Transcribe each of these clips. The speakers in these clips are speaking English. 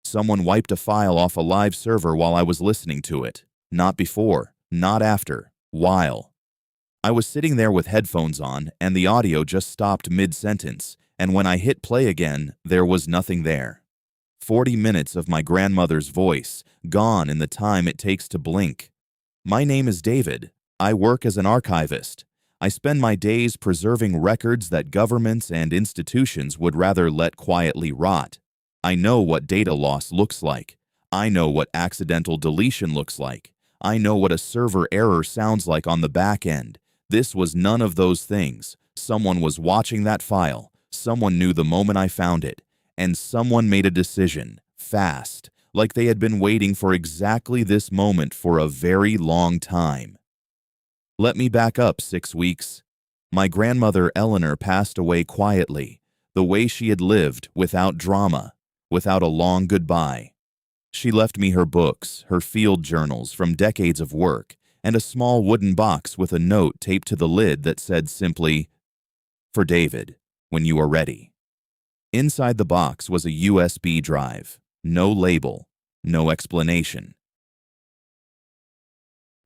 Someone wiped a file off a live server while I was listening to it. Not before, not after, while. I was sitting there with headphones on, and the audio just stopped mid-sentence, and when I hit play again, there was nothing there. 40 minutes of my grandmother's voice, gone in the time it takes to blink. My name is David. I work as an archivist. I spend my days preserving records that governments and institutions would rather let quietly rot. I know what data loss looks like. I know what accidental deletion looks like. I know what a server error sounds like on the back end. This was none of those things. Someone was watching that file. Someone knew the moment I found it. And someone made a decision, fast, like they had been waiting for exactly this moment for a very long time. Let me back up 6 weeks. My grandmother Eleanor passed away quietly, the way she had lived, without drama, without a long goodbye. She left me her books, her field journals from decades of work, and a small wooden box with a note taped to the lid that said simply, "For David, when you are ready." Inside the box was a USB drive, no label, no explanation.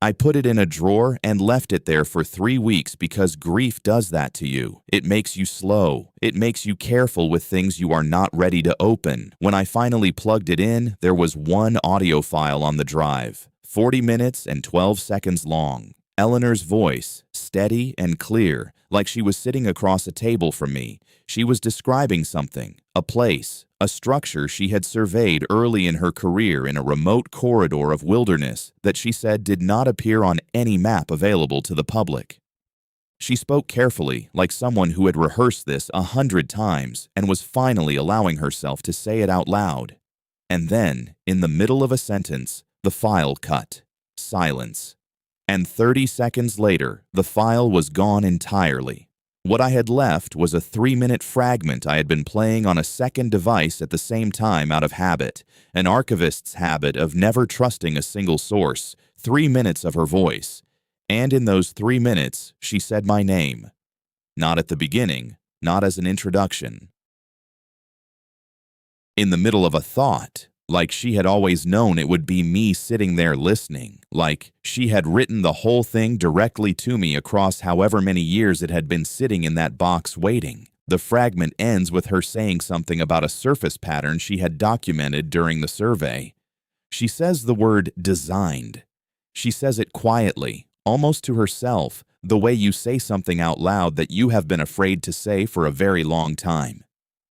I put it in a drawer and left it there for 3 weeks because grief does that to you. It makes you slow. It makes you careful with things you are not ready to open. When I finally plugged it in, there was one audio file on the drive, 40 minutes and 12 seconds long. Eleanor's voice, steady and clear, like she was sitting across a table from me. She was describing something, a place, a structure she had surveyed early in her career in a remote corridor of wilderness that she said did not appear on any map available to the public. She spoke carefully, like someone who had rehearsed this 100 times and was finally allowing herself to say it out loud. And then, in the middle of a sentence, the file cut. Silence. And 30 seconds later, the file was gone entirely. What I had left was a 3-minute fragment I had been playing on a second device at the same time out of habit, an archivist's habit of never trusting a single source. 3 minutes of her voice. And in those 3 minutes, she said my name. Not at the beginning, not as an introduction. In the middle of a thought, like she had always known it would be me sitting there listening, like she had written the whole thing directly to me across however many years it had been sitting in that box waiting. The fragment ends with her saying something about a surface pattern she had documented during the survey. She says the word designed. She says it quietly, almost to herself, the way you say something out loud that you have been afraid to say for a very long time.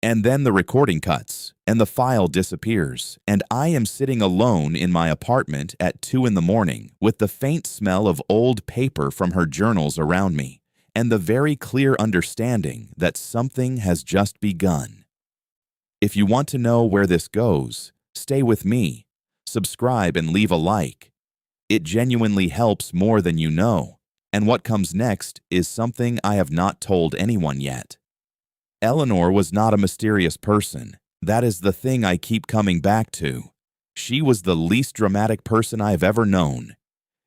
And then the recording cuts, and the file disappears, and I am sitting alone in my apartment at 2 in the morning with the faint smell of old paper from her journals around me, and the very clear understanding that something has just begun. If you want to know where this goes, stay with me, subscribe and leave a like. It genuinely helps more than you know, and what comes next is something I have not told anyone yet. Eleanor was not a mysterious person. That is the thing I keep coming back to. She was the least dramatic person I've ever known.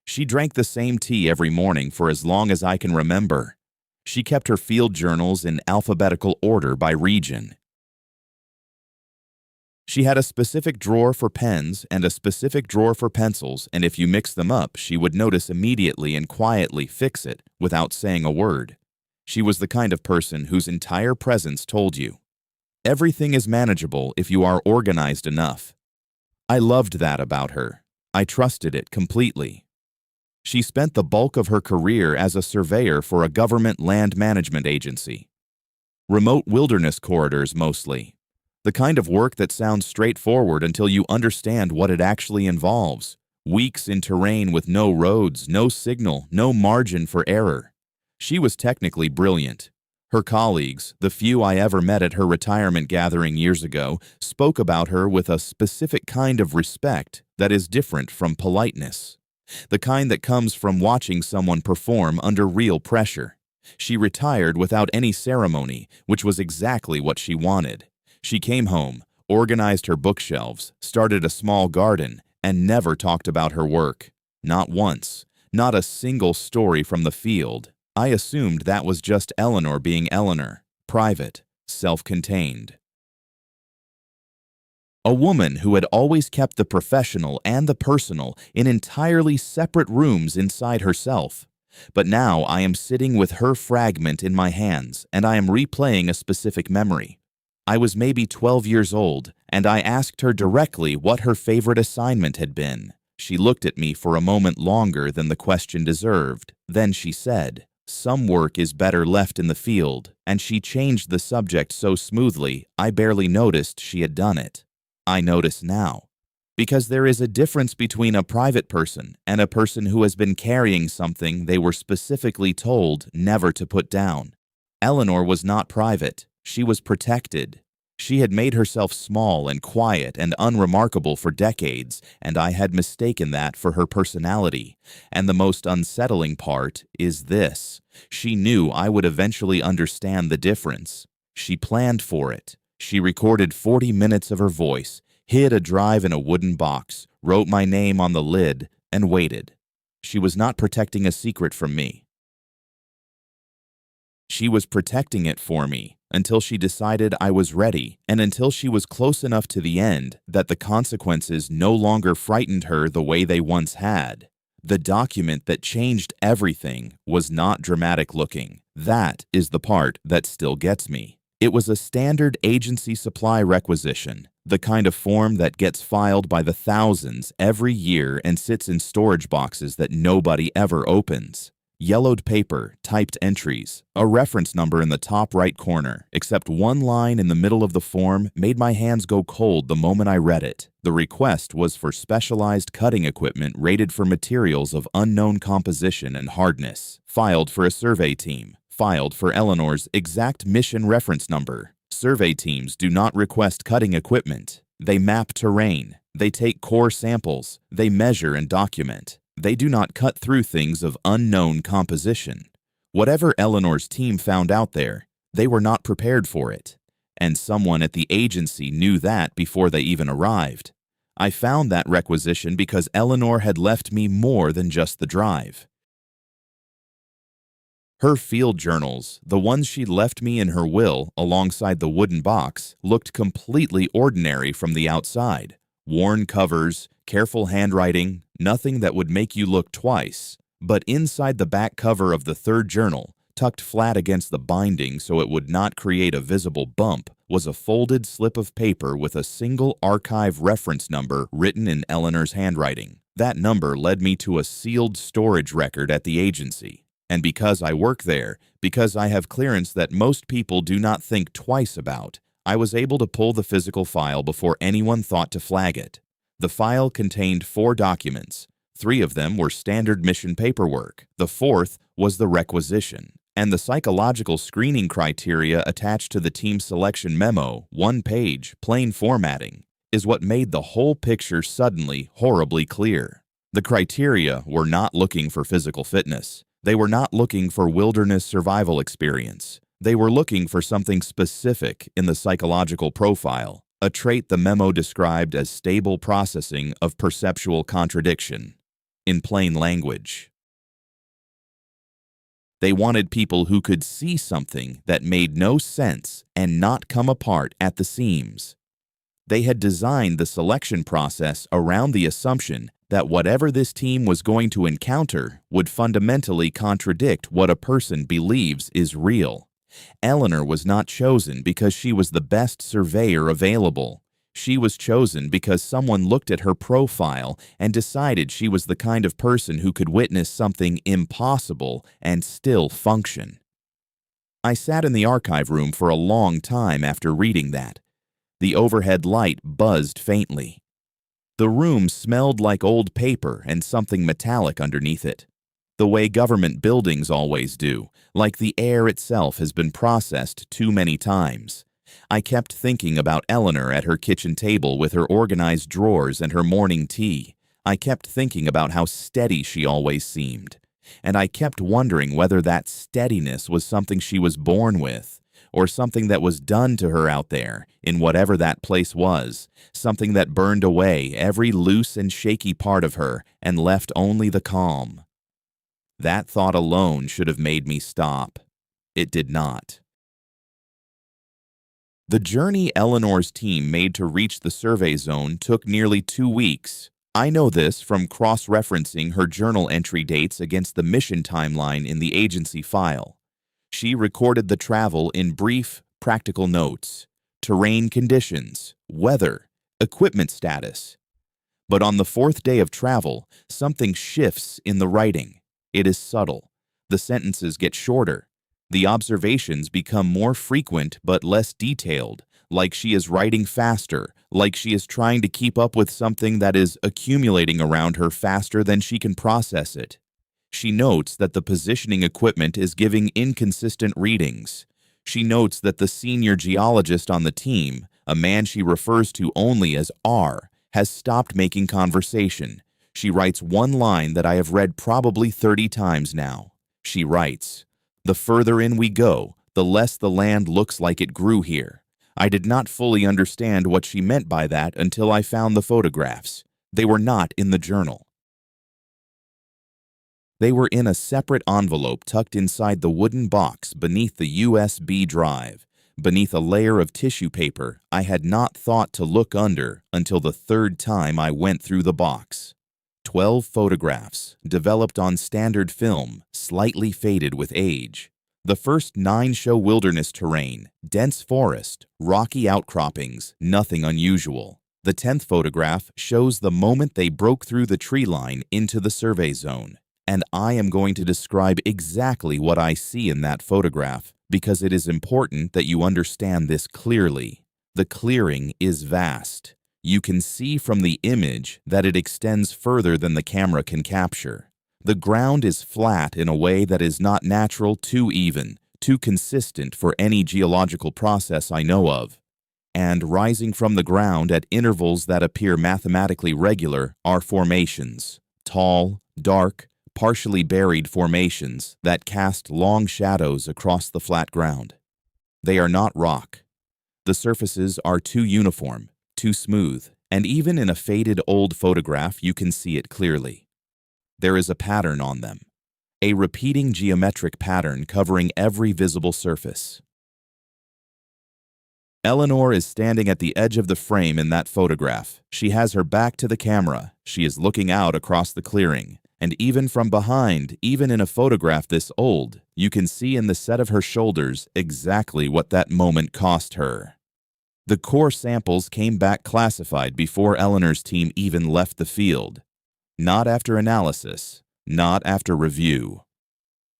She drank the same tea every morning for as long as I can remember. She kept her field journals in alphabetical order by region. She had a specific drawer for pens and a specific drawer for pencils, and if you mix them up, she would notice immediately and quietly fix it without saying a word. She was the kind of person whose entire presence told you, everything is manageable if you are organized enough. I loved that about her. I trusted it completely. She spent the bulk of her career as a surveyor for a government land management agency. Remote wilderness corridors mostly. The kind of work that sounds straightforward until you understand what it actually involves. Weeks in terrain with no roads, no signal, no margin for error. She was technically brilliant. Her colleagues, the few I ever met at her retirement gathering years ago, spoke about her with a specific kind of respect that is different from politeness. The kind that comes from watching someone perform under real pressure. She retired without any ceremony, which was exactly what she wanted. She came home, organized her bookshelves, started a small garden, and never talked about her work. Not once. Not a single story from the field. I assumed that was just Eleanor being Eleanor, private, self-contained. A woman who had always kept the professional and the personal in entirely separate rooms inside herself. But now I am sitting with her fragment in my hands, and I am replaying a specific memory. I was maybe 12 years old, and I asked her directly what her favorite assignment had been. She looked at me for a moment longer than the question deserved. Then she said, "Some work is better left in the field," and she changed the subject so smoothly I barely noticed she had done it. I notice now. Because there is a difference between a private person and a person who has been carrying something they were specifically told never to put down. Eleanor was not private. She was protected. She had made herself small and quiet and unremarkable for decades, and I had mistaken that for her personality. And the most unsettling part is this. She knew I would eventually understand the difference. She planned for it. She recorded 40 minutes of her voice, hid a drive in a wooden box, wrote my name on the lid, and waited. She was not protecting a secret from me. She was protecting it for me until she decided I was ready and until she was close enough to the end that the consequences no longer frightened her the way they once had. The document that changed everything was not dramatic looking. That is the part that still gets me. It was a standard agency supply requisition, the kind of form that gets filed by the thousands every year and sits in storage boxes that nobody ever opens. Yellowed paper, typed entries, a reference number in the top right corner, except one line in the middle of the form made my hands go cold the moment I read it. The request was for specialized cutting equipment rated for materials of unknown composition and hardness, filed for a survey team, filed for Eleanor's exact mission reference number. Survey teams do not request cutting equipment. They map terrain. They take core samples. They measure and document. They do not cut through things of unknown composition. Whatever Eleanor's team found out there, they were not prepared for it. And someone at the agency knew that before they even arrived. I found that requisition because Eleanor had left me more than just the drive. Her field journals, the ones she'd left me in her will alongside the wooden box, looked completely ordinary from the outside. Worn covers, careful handwriting, nothing that would make you look twice. But inside the back cover of the third journal, tucked flat against the binding so it would not create a visible bump, was a folded slip of paper with a single archive reference number written in Eleanor's handwriting. That number led me to a sealed storage record at the agency. And because I work there, because I have clearance that most people do not think twice about, I was able to pull the physical file before anyone thought to flag it. The file contained 4 documents. 3 of them were standard mission paperwork. The 4th was the requisition. And the psychological screening criteria attached to the team selection memo, 1 page, plain formatting, is what made the whole picture suddenly horribly clear. The criteria were not looking for physical fitness. They were not looking for wilderness survival experience. They were looking for something specific in the psychological profile, a trait the memo described as stable processing of perceptual contradiction. In plain language, they wanted people who could see something that made no sense and not come apart at the seams. They had designed the selection process around the assumption that whatever this team was going to encounter would fundamentally contradict what a person believes is real. Eleanor was not chosen because she was the best surveyor available. She was chosen because someone looked at her profile and decided she was the kind of person who could witness something impossible and still function. I sat in the archive room for a long time after reading that. The overhead light buzzed faintly. The room smelled like old paper and something metallic underneath it. The way government buildings always do, like the air itself has been processed too many times. I kept thinking about Eleanor at her kitchen table with her organized drawers and her morning tea. I kept thinking about how steady she always seemed. And I kept wondering whether that steadiness was something she was born with, or something that was done to her out there, in whatever that place was, something that burned away every loose and shaky part of her and left only the calm. That thought alone should have made me stop. It did not. The journey Eleanor's team made to reach the survey zone took nearly 2 weeks. I know this from cross-referencing her journal entry dates against the mission timeline in the agency file. She recorded the travel in brief, practical notes: terrain conditions, weather, equipment status. But on the fourth day of travel, something shifts in the writing. It is subtle. The sentences get shorter. The observations become more frequent but less detailed, like she is writing faster, like she is trying to keep up with something that is accumulating around her faster than she can process it. She notes that the positioning equipment is giving inconsistent readings. She notes that the senior geologist on the team, a man she refers to only as R, has stopped making conversation. She writes one line that I have read probably 30 times now. She writes, "The further in we go, the less the land looks like it grew here." I did not fully understand what she meant by that until I found the photographs. They were not in the journal. They were in a separate envelope tucked inside the wooden box beneath the USB drive, beneath a layer of tissue paper I had not thought to look under until the third time I went through the box. 12 photographs, developed on standard film, slightly faded with age. The first 9 show wilderness terrain, dense forest, rocky outcroppings, nothing unusual. The 10th photograph shows the moment they broke through the tree line into the survey zone. And I am going to describe exactly what I see in that photograph because it is important that you understand this clearly. The clearing is vast. You can see from the image that it extends further than the camera can capture. The ground is flat in a way that is not natural, too even, too consistent for any geological process I know of. And rising from the ground at intervals that appear mathematically regular are formations, tall, dark, partially buried formations that cast long shadows across the flat ground. They are not rock. The surfaces are too uniform, too smooth, and even in a faded old photograph you can see it clearly. There is a pattern on them, a repeating geometric pattern covering every visible surface. Eleanor is standing at the edge of the frame in that photograph. She has her back to the camera. She is looking out across the clearing. And even from behind, even in a photograph this old, you can see in the set of her shoulders exactly what that moment cost her. The core samples came back classified before Eleanor's team even left the field. Not after analysis, not after review.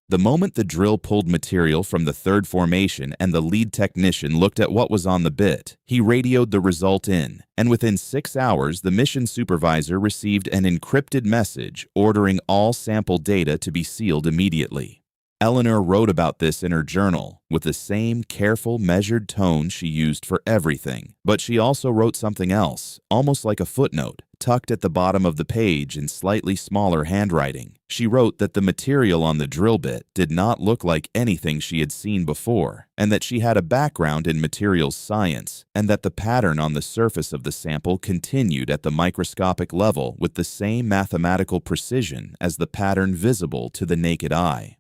The moment the drill pulled material from the third formation and the lead technician looked at what was on the bit, he radioed the result in, and within 6 hours the mission supervisor received an encrypted message ordering all sample data to be sealed immediately. Eleanor wrote about this in her journal with the same careful, measured tone she used for everything, but she also wrote something else, almost like a footnote, tucked at the bottom of the page in slightly smaller handwriting. She wrote that the material on the drill bit did not look like anything she had seen before, and that she had a background in materials science, and that the pattern on the surface of the sample continued at the microscopic level with the same mathematical precision as the pattern visible to the naked eye.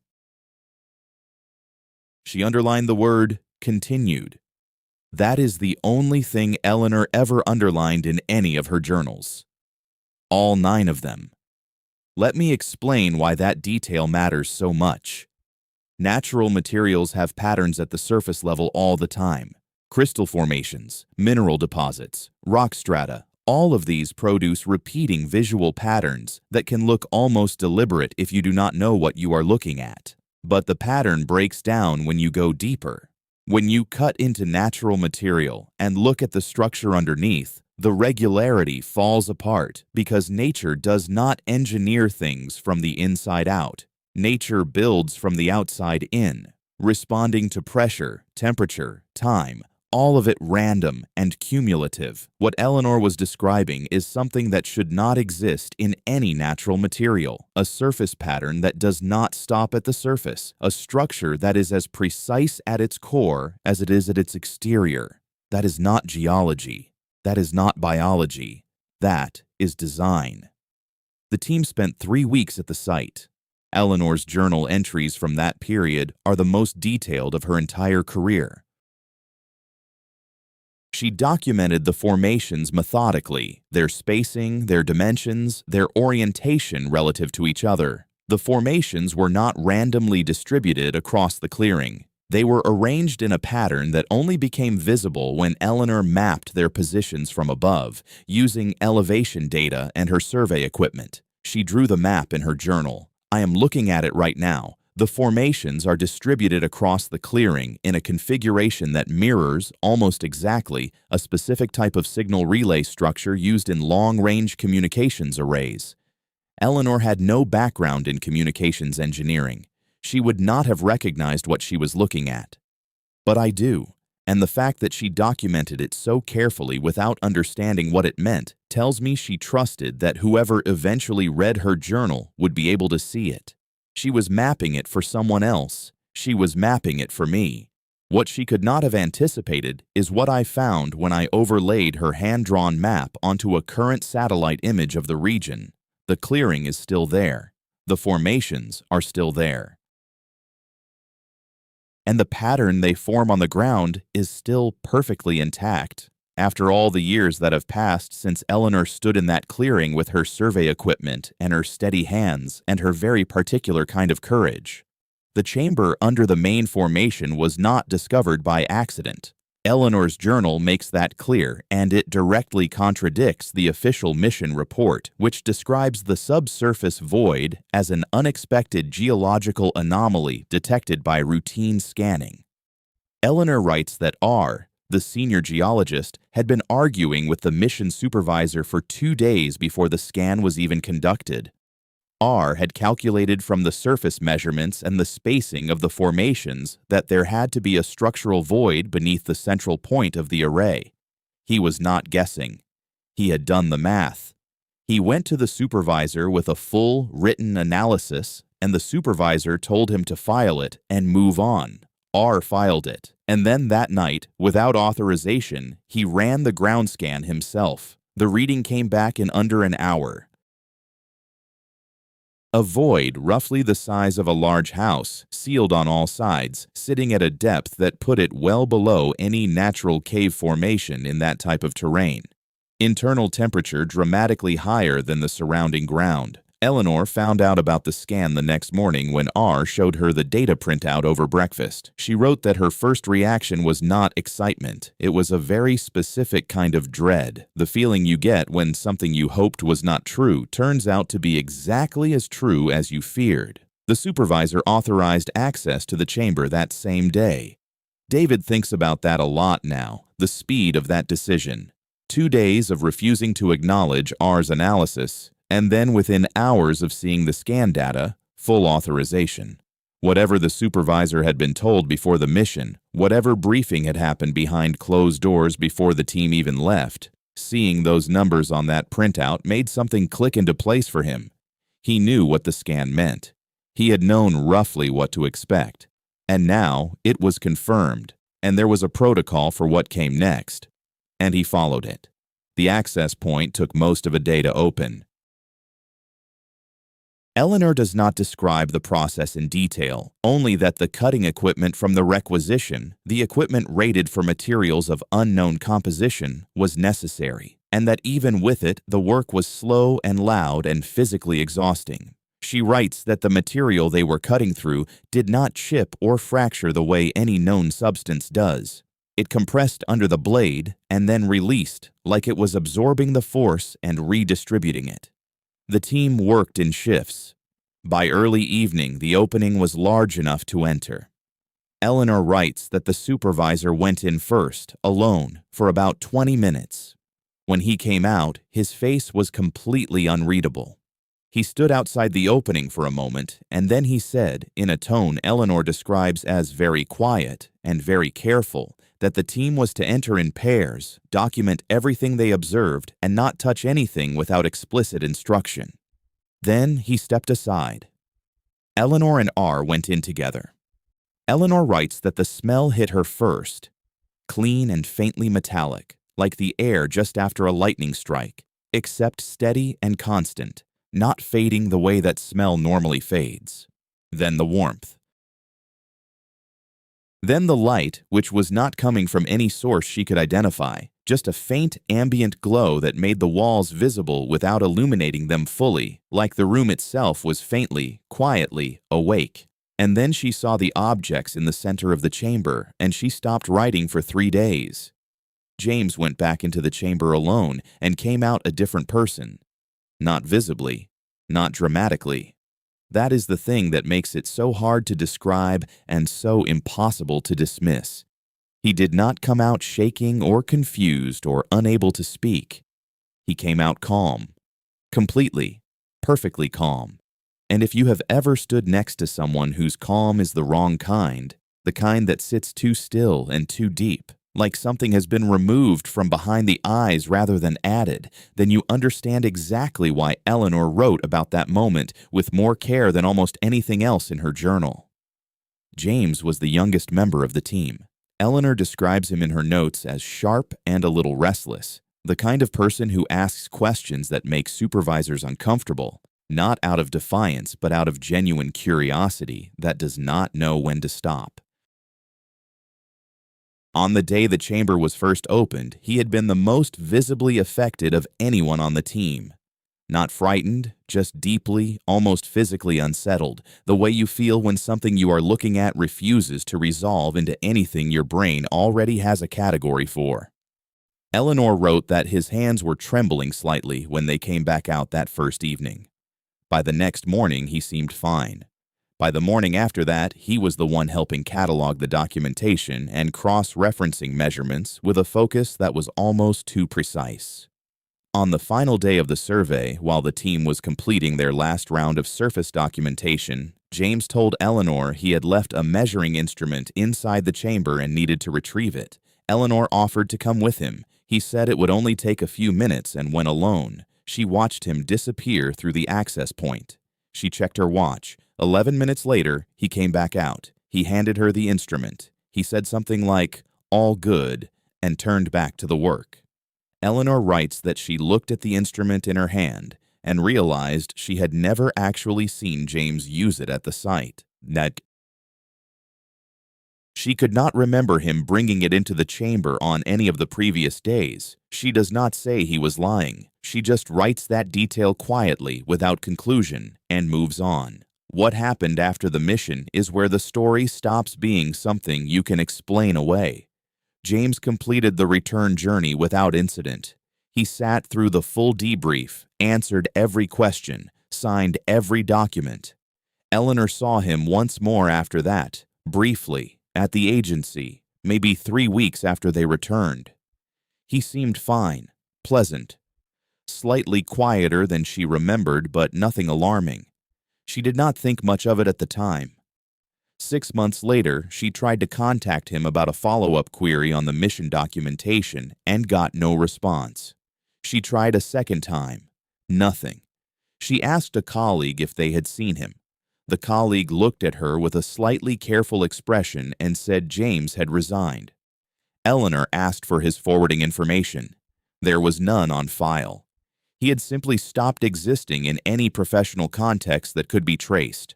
She underlined the word "continued." That is the only thing Eleanor ever underlined in any of her journals. All 9 of them. Let me explain why that detail matters so much. Natural materials have patterns at the surface level all the time. Crystal formations, mineral deposits, rock strata, all of these produce repeating visual patterns that can look almost deliberate if you do not know what you are looking at. But the pattern breaks down when you go deeper. When you cut into natural material and look at the structure underneath, the regularity falls apart because nature does not engineer things from the inside out. Nature builds from the outside in, responding to pressure, temperature, time, all of it random and cumulative. What Eleanor was describing is something that should not exist in any natural material, a surface pattern that does not stop at the surface, a structure that is as precise at its core as it is at its exterior. That is not geology. That is not biology. That is design. The team spent 3 weeks at the site. Eleanor's journal entries from that period are the most detailed of her entire career. She documented the formations methodically, their spacing, their dimensions, their orientation relative to each other. The formations were not randomly distributed across the clearing. They were arranged in a pattern that only became visible when Eleanor mapped their positions from above, using elevation data and her survey equipment. She drew the map in her journal. I am looking at it right now. The formations are distributed across the clearing in a configuration that mirrors, almost exactly, a specific type of signal relay structure used in long-range communications arrays. Eleanor had no background in communications engineering. She would not have recognized what she was looking at. But I do, and the fact that she documented it so carefully without understanding what it meant tells me she trusted that whoever eventually read her journal would be able to see it. She was mapping it for someone else. She was mapping it for me. What she could not have anticipated is what I found when I overlaid her hand-drawn map onto a current satellite image of the region. The clearing is still there. The formations are still there. And the pattern they form on the ground is still perfectly intact. After all the years that have passed since Eleanor stood in that clearing with her survey equipment and her steady hands and her very particular kind of courage. The chamber under the main formation was not discovered by accident. Eleanor's journal makes that clear, and it directly contradicts the official mission report, which describes the subsurface void as an unexpected geological anomaly detected by routine scanning. Eleanor writes that R, the senior geologist, had been arguing with the mission supervisor for 2 days before the scan was even conducted. R had calculated from the surface measurements and the spacing of the formations that there had to be a structural void beneath the central point of the array. He was not guessing. He had done the math. He went to the supervisor with a full written analysis, and the supervisor told him to file it and move on. R filed it, and then that night, without authorization, he ran the ground scan himself. The reading came back in under an hour. A void roughly the size of a large house, sealed on all sides, sitting at a depth that put it well below any natural cave formation in that type of terrain. Internal temperature dramatically higher than the surrounding ground. Eleanor found out about the scan the next morning when R showed her the data printout over breakfast. She wrote that her first reaction was not excitement. It was a very specific kind of dread, the feeling you get when something you hoped was not true turns out to be exactly as true as you feared. The supervisor authorized access to the chamber that same day. David thinks about that a lot now, the speed of that decision. 2 days of refusing to acknowledge R's analysis, and then within hours of seeing the scan data, full authorization. Whatever the supervisor had been told before the mission, whatever briefing had happened behind closed doors before the team even left, seeing those numbers on that printout made something click into place for him. He knew what the scan meant. He had known roughly what to expect. And now it was confirmed, and there was a protocol for what came next. And he followed it. The access point took most of a day to open. Eleanor does not describe the process in detail, only that the cutting equipment from the requisition, the equipment rated for materials of unknown composition, was necessary, and that even with it, the work was slow and loud and physically exhausting. She writes that the material they were cutting through did not chip or fracture the way any known substance does. It compressed under the blade and then released, like it was absorbing the force and redistributing it. The team worked in shifts. By early evening, the opening was large enough to enter. Eleanor writes that the supervisor went in first, alone, for about 20 minutes. When he came out, his face was completely unreadable. He stood outside the opening for a moment, and then he said, in a tone Eleanor describes as very quiet and very careful, that the team was to enter in pairs, document everything they observed, and not touch anything without explicit instruction. Then he stepped aside. Eleanor and R went in together. Eleanor writes that the smell hit her first, clean and faintly metallic, like the air just after a lightning strike, except steady and constant, not fading the way that smell normally fades. Then the warmth. Then the light, which was not coming from any source she could identify, just a faint ambient glow that made the walls visible without illuminating them fully, like the room itself was faintly, quietly awake. And then she saw the objects in the center of the chamber, and she stopped writing for 3 days. James went back into the chamber alone and came out a different person. Not visibly, not dramatically. That is the thing that makes it so hard to describe and so impossible to dismiss. He did not come out shaking or confused or unable to speak. He came out calm, completely, perfectly calm. And if you have ever stood next to someone whose calm is the wrong kind, the kind that sits too still and too deep, like something has been removed from behind the eyes rather than added, then you understand exactly why Eleanor wrote about that moment with more care than almost anything else in her journal. James was the youngest member of the team. Eleanor describes him in her notes as sharp and a little restless, the kind of person who asks questions that make supervisors uncomfortable, not out of defiance but out of genuine curiosity that does not know when to stop. On the day the chamber was first opened, he had been the most visibly affected of anyone on the team. Not frightened, just deeply, almost physically unsettled, the way you feel when something you are looking at refuses to resolve into anything your brain already has a category for. Eleanor wrote that his hands were trembling slightly when they came back out that first evening. By the next morning, he seemed fine. By the morning after that, he was the one helping catalog the documentation and cross-referencing measurements with a focus that was almost too precise. On the final day of the survey, while the team was completing their last round of surface documentation, James told Eleanor he had left a measuring instrument inside the chamber and needed to retrieve it. Eleanor offered to come with him. He said it would only take a few minutes and went alone. She watched him disappear through the access point. She checked her watch. 11 minutes later, he came back out. He handed her the instrument. He said something like, "All good," and turned back to the work. Eleanor writes that she looked at the instrument in her hand and realized she had never actually seen James use it at the site. That she could not remember him bringing it into the chamber on any of the previous days. She does not say he was lying. She just writes that detail quietly, without conclusion, and moves on. What happened after the mission is where the story stops being something you can explain away. James completed the return journey without incident. He sat through the full debrief, answered every question, signed every document. Eleanor saw him once more after that, briefly, at the agency, maybe 3 weeks after they returned. He seemed fine, pleasant, slightly quieter than she remembered, but nothing alarming. She did not think much of it at the time. 6 months later, she tried to contact him about a follow-up query on the mission documentation and got no response. She tried a second time. Nothing. She asked a colleague if they had seen him. The colleague looked at her with a slightly careful expression and said James had resigned. Eleanor asked for his forwarding information. There was none on file. He had simply stopped existing in any professional context that could be traced.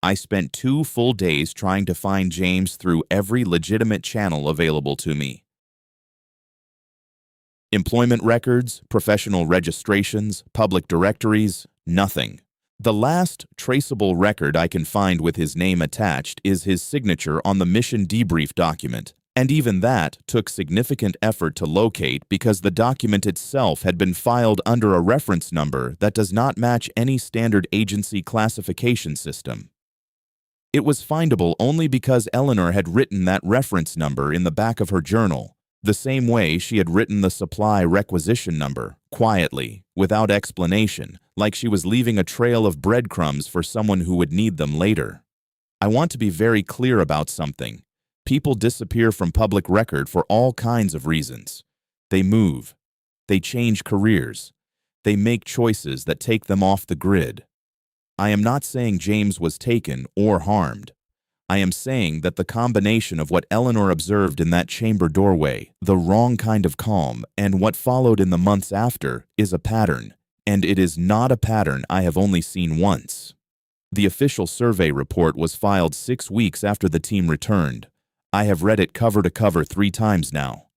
I spent 2 full days trying to find James through every legitimate channel available to me. Employment records, professional registrations, public directories, nothing. The last traceable record I can find with his name attached is his signature on the mission debrief document, and even that took significant effort to locate because the document itself had been filed under a reference number that does not match any standard agency classification system. It was findable only because Eleanor had written that reference number in the back of her journal, the same way she had written the supply requisition number, quietly, without explanation, like she was leaving a trail of breadcrumbs for someone who would need them later. I want to be very clear about something. People disappear from public record for all kinds of reasons. They move. They change careers. They make choices that take them off the grid. I am not saying James was taken or harmed. I am saying that the combination of what Eleanor observed in that chamber doorway, the wrong kind of calm, and what followed in the months after, is a pattern, and it is not a pattern I have only seen once. The official survey report was filed 6 weeks after the team returned. I have read it cover to cover 3 times now.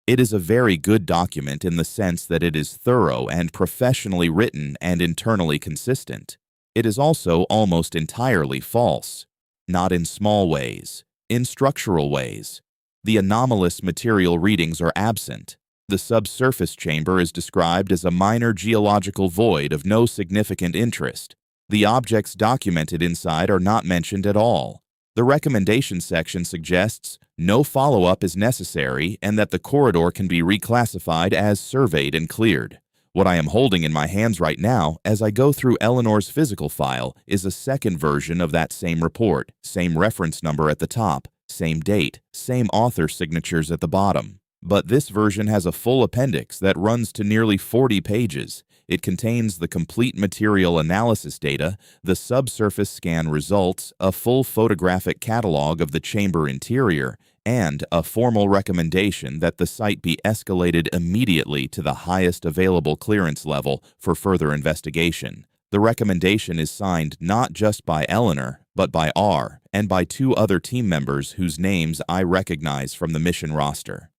It is a very good document in the sense that it is thorough and professionally written and internally consistent. It is also almost entirely false, not in small ways, in structural ways. The anomalous material readings are absent. The subsurface chamber is described as a minor geological void of no significant interest. The objects documented inside are not mentioned at all. The recommendation section suggests no follow-up is necessary and that the corridor can be reclassified as surveyed and cleared. What I am holding in my hands right now as I go through Eleanor's physical file is a second version of that same report, same reference number at the top, same date, same author signatures at the bottom. But this version has a full appendix that runs to nearly 40 pages. It contains the complete material analysis data, the subsurface scan results, a full photographic catalog of the chamber interior, and a formal recommendation that the site be escalated immediately to the highest available clearance level for further investigation. The recommendation is signed not just by Eleanor, but by R and by 2 other team members whose names I recognize from the mission roster.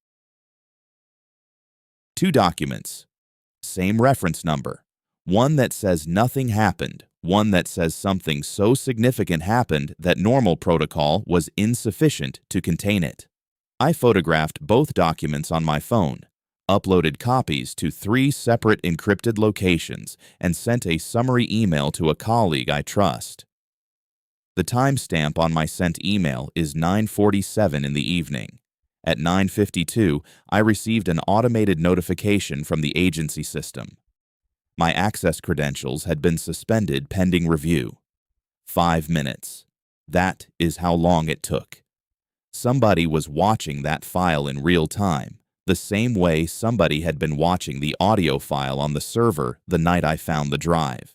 2 documents. Same reference number. One that says nothing happened, one that says something so significant happened that normal protocol was insufficient to contain it. I photographed both documents on my phone, uploaded copies to 3 separate encrypted locations, and sent a summary email to a colleague I trust. The timestamp on my sent email is 9:47 in the evening. At 9:52, I received an automated notification from the agency system. My access credentials had been suspended pending review. 5 minutes. That is how long it took. Somebody was watching that file in real time, the same way somebody had been watching the audio file on the server the night I found the drive.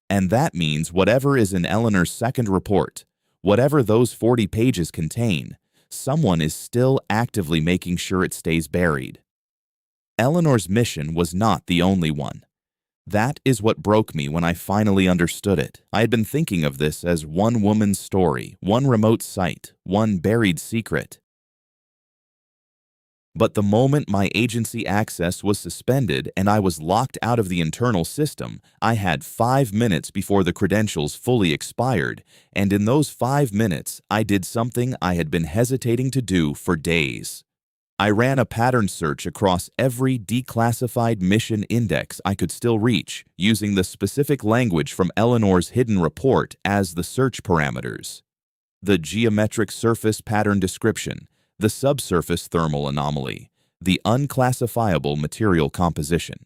And that means whatever is in Eleanor's second report, whatever those 40 pages contain, someone is still actively making sure it stays buried. Eleanor's mission was not the only one. That is what broke me when I finally understood it. I had been thinking of this as one woman's story, one remote site, one buried secret. But the moment my agency access was suspended and I was locked out of the internal system, I had 5 minutes before the credentials fully expired, and in those 5 minutes, I did something I had been hesitating to do for days. I ran a pattern search across every declassified mission index I could still reach, using the specific language from Eleanor's hidden report as the search parameters. The geometric surface pattern description, the subsurface thermal anomaly, the unclassifiable material composition.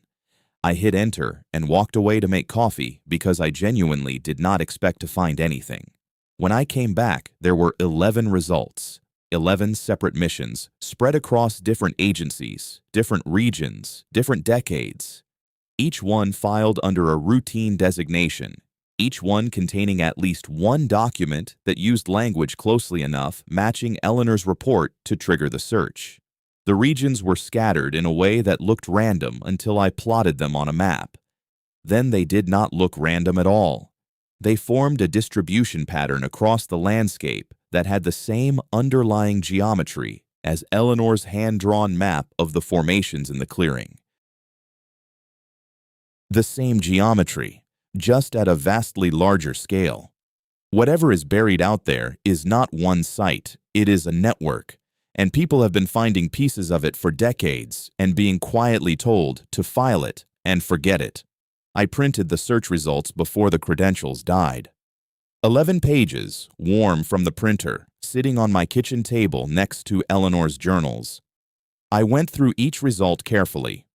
I hit enter and walked away to make coffee because I genuinely did not expect to find anything. When I came back, there were 11 results, 11 separate missions spread across different agencies, different regions, different decades. Each one filed under a routine designation, each one containing at least one document that used language closely enough matching Eleanor's report to trigger the search. The regions were scattered in a way that looked random until I plotted them on a map. Then they did not look random at all. They formed a distribution pattern across the landscape that had the same underlying geometry as Eleanor's hand-drawn map of the formations in the clearing. The same geometry, just at a vastly larger scale. Whatever is buried out there is not one site, it is a network, and people have been finding pieces of it for decades and being quietly told to file it and forget it. I printed the search results before the credentials died. 11 pages, warm from the printer, sitting on my kitchen table next to Eleanor's journals. I went through each result carefully.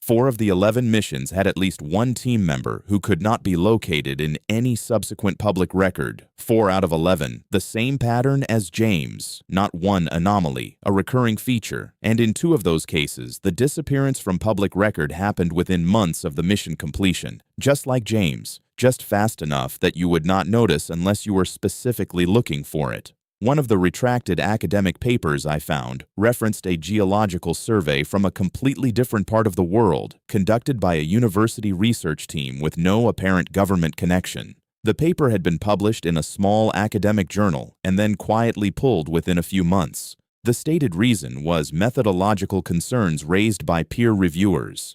4 of the 11 missions had at least one team member who could not be located in any subsequent public record. 4 out of 11, the same pattern as James, not one anomaly, a recurring feature, and in 2 of those cases, the disappearance from public record happened within months of the mission completion, just like James, just fast enough that you would not notice unless you were specifically looking for it. One of the retracted academic papers I found referenced a geological survey from a completely different part of the world, conducted by a university research team with no apparent government connection. The paper had been published in a small academic journal and then quietly pulled within a few months. The stated reason was methodological concerns raised by peer reviewers.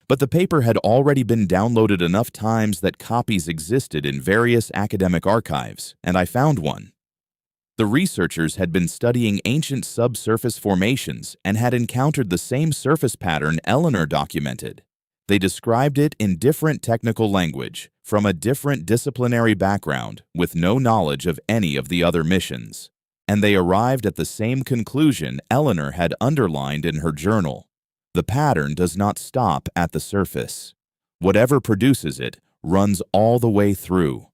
But the paper had already been downloaded enough times that copies existed in various academic archives, and I found one. The researchers had been studying ancient subsurface formations and had encountered the same surface pattern Eleanor documented. They described it in different technical language, from a different disciplinary background, with no knowledge of any of the other missions. And they arrived at the same conclusion Eleanor had underlined in her journal. The pattern does not stop at the surface. Whatever produces it runs all the way through.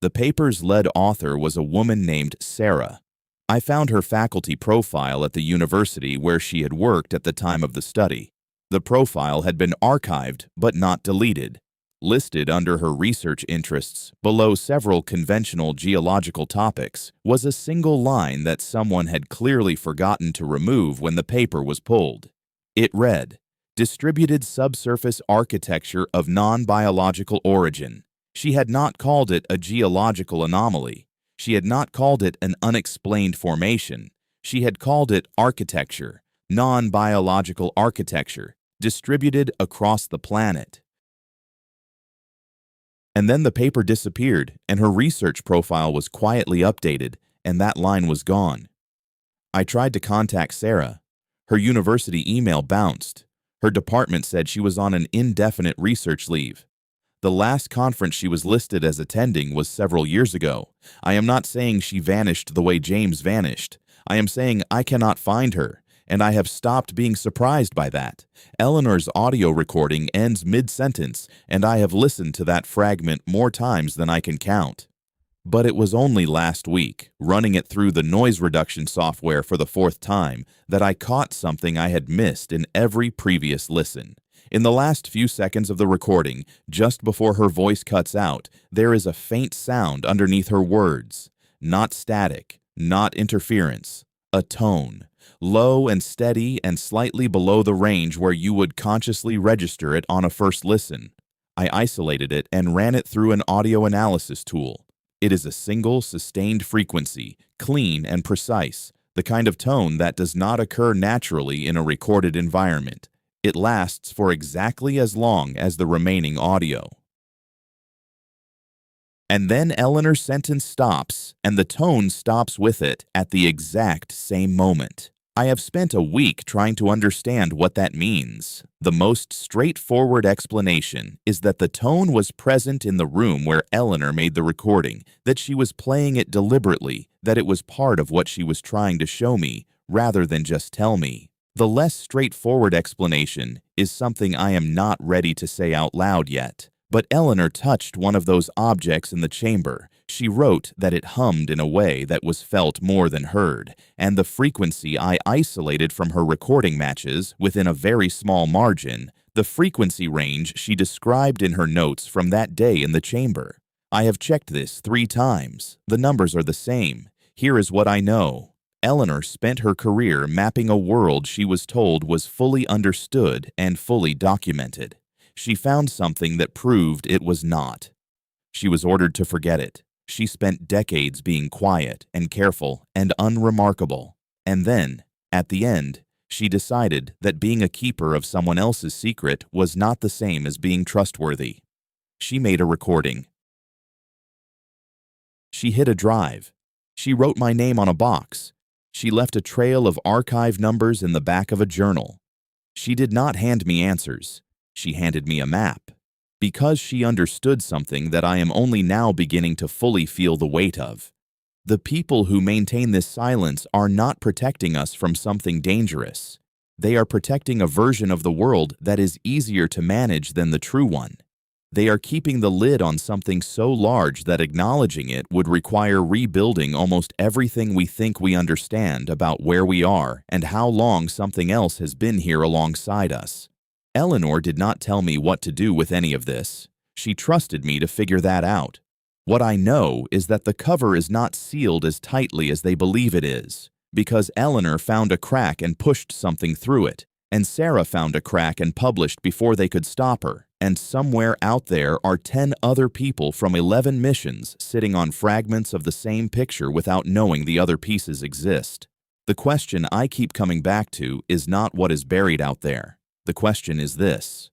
The paper's lead author was a woman named Sarah. I found her faculty profile at the university where she had worked at the time of the study. The profile had been archived but not deleted. Listed under her research interests, below several conventional geological topics, was a single line that someone had clearly forgotten to remove when the paper was pulled. It read, "Distributed subsurface architecture of non-biological origin." She had not called it a geological anomaly. She had not called it an unexplained formation. She had called it architecture, non-biological architecture, distributed across the planet. And then the paper disappeared, and her research profile was quietly updated, and that line was gone. I tried to contact Sarah. Her university email bounced. Her department said she was on an indefinite research leave. The last conference she was listed as attending was several years ago. I am not saying she vanished the way James vanished. I am saying I cannot find her, and I have stopped being surprised by that. Eleanor's audio recording ends mid-sentence, and I have listened to that fragment more times than I can count. But it was only last week, running it through the noise reduction software for the 4th time, that I caught something I had missed in every previous listen. In the last few seconds of the recording, just before her voice cuts out, there is a faint sound underneath her words. Not static, not interference. A tone. Low and steady and slightly below the range where you would consciously register it on a first listen. I isolated it and ran it through an audio analysis tool. It is a single, sustained frequency, clean and precise, the kind of tone that does not occur naturally in a recorded environment. It lasts for exactly as long as the remaining audio. And then Eleanor's sentence stops, and the tone stops with it at the exact same moment. I have spent a week trying to understand what that means. The most straightforward explanation is that the tone was present in the room where Eleanor made the recording, that she was playing it deliberately, that it was part of what she was trying to show me, rather than just tell me. The less straightforward explanation is something I am not ready to say out loud yet. But Eleanor touched one of those objects in the chamber. She wrote that it hummed in a way that was felt more than heard, and the frequency I isolated from her recording matches within a very small margin, the frequency range she described in her notes from that day in the chamber. I have checked this 3 times. The numbers are the same. Here is what I know. Eleanor spent her career mapping a world she was told was fully understood and fully documented. She found something that proved it was not. She was ordered to forget it. She spent decades being quiet and careful and unremarkable. And then, at the end, she decided that being a keeper of someone else's secret was not the same as being trustworthy. She made a recording. She hit a drive. She wrote my name on a box. She left a trail of archive numbers in the back of a journal. She did not hand me answers. She handed me a map. Because she understood something that I am only now beginning to fully feel the weight of. The people who maintain this silence are not protecting us from something dangerous. They are protecting a version of the world that is easier to manage than the true one. They are keeping the lid on something so large that acknowledging it would require rebuilding almost everything we think we understand about where we are and how long something else has been here alongside us. Eleanor did not tell me what to do with any of this. She trusted me to figure that out. What I know is that the cover is not sealed as tightly as they believe it is, because Eleanor found a crack and pushed something through it, and Sarah found a crack and published before they could stop her. And somewhere out there are 10 other people from 11 missions sitting on fragments of the same picture without knowing the other pieces exist. The question I keep coming back to is not what is buried out there. The question is this: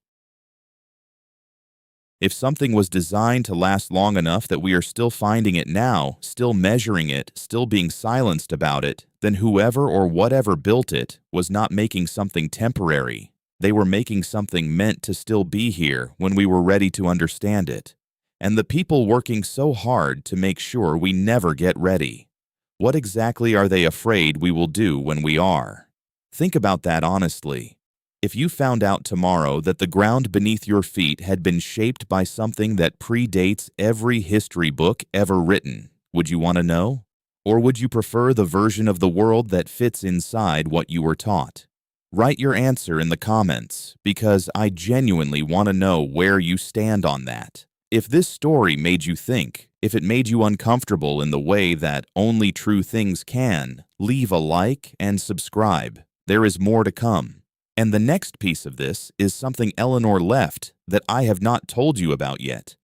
if something was designed to last long enough that we are still finding it now, still measuring it, still being silenced about it, then whoever or whatever built it was not making something temporary. They were making something meant to still be here when we were ready to understand it. And the people working so hard to make sure we never get ready. What exactly are they afraid we will do when we are? Think about that honestly. If you found out tomorrow that the ground beneath your feet had been shaped by something that predates every history book ever written, would you want to know? Or would you prefer the version of the world that fits inside what you were taught? Write your answer in the comments, because I genuinely want to know where you stand on that. If this story made you think, if it made you uncomfortable in the way that only true things can, leave a like and subscribe. There is more to come. And the next piece of this is something Eleanor left that I have not told you about yet.